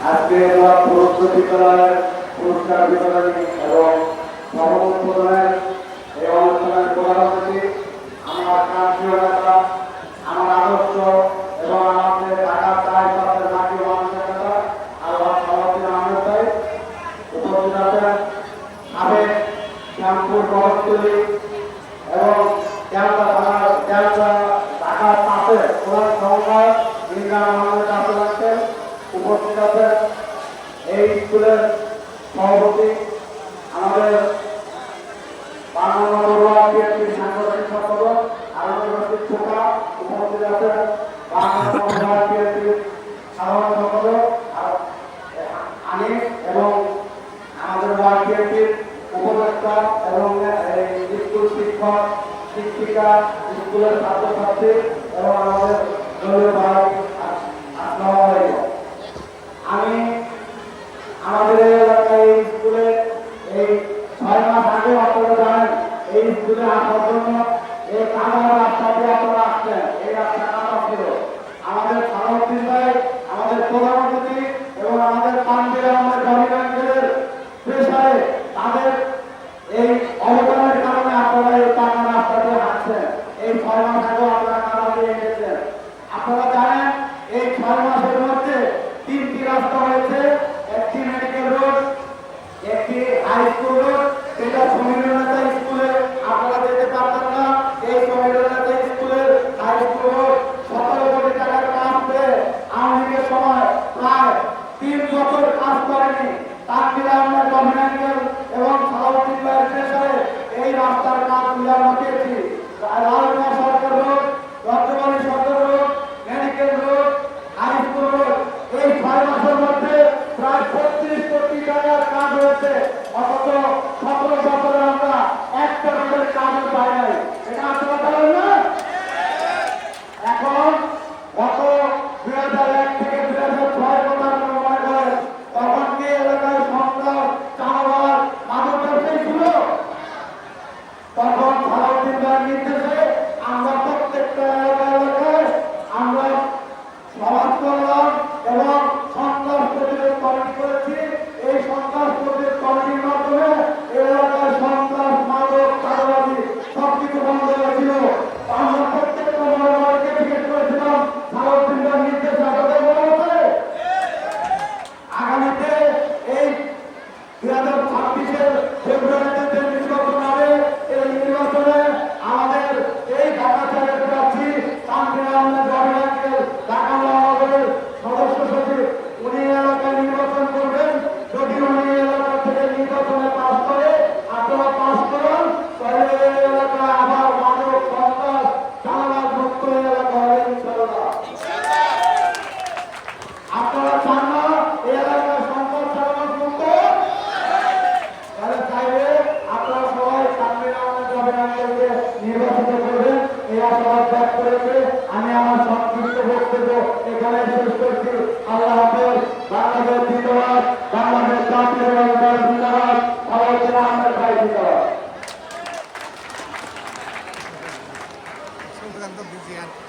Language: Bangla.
আজকে বিদ্যালয়ের পুরস্কার বিতরণী এবং সমাবর্তনের এই অনুষ্ঠানের প্রধান অতিথি আমার প্রান্তীয় নেতা, আমার আদর্শ এবং আমাদের ঢাকা চায়ের মাটি মানুষের নেতা আল্লাহ সভাপতি আহমেদ ভাই উপস্থিত আছেন। সাবেক শ্যামপুর শহরতলি এবং ঢাকার পাশে প্রধান সমন্বয়ক ইমরান আহমেদ আছেন। উপস্থিত আছেন এই স্কুলের সভাপতি আমাদের সাংগঠনিক সম্পাদক আলোচনা শিক্ষকা উপস্থিত আছেন সাধারণ সম্পাদক আনিস এবং আমাদের ওয়ার্ড বিএনপির উপদেষ্টা এবং স্কুল শিক্ষক শিক্ষিকা স্কুলের ছাত্রছাত্রী এবং আমাদের দলীয় ভাই আসসালামু আলাইকুম। আমি আমাদের এলাকায় এই স্কুলে এই 6 মাস আগে আপনারা জানেন এই স্কুলে আসার জন্য এই কাঁচা রাস্তা দিয়ে আপনারা আসছেন। এই রাস্তা কাঁচা ছিল। আমাদের সালাউদ্দিন ভাই, আমাদের প্রধান অতিথি এবং আমাদের পান্ডের আমাদের গভর্নমেন্টের প্রেসারে তাদের এই অবদানের কারণে আপনারা এই কাঁচা রাস্তা দিয়ে হাঁটছেন। এই 6 মাস আগে আপনারা কাঁচা দিয়ে এসেছেন। আপনারা জানেন এই 6 মাসের মধ্যে 3টি রাস্তা হয়েছে,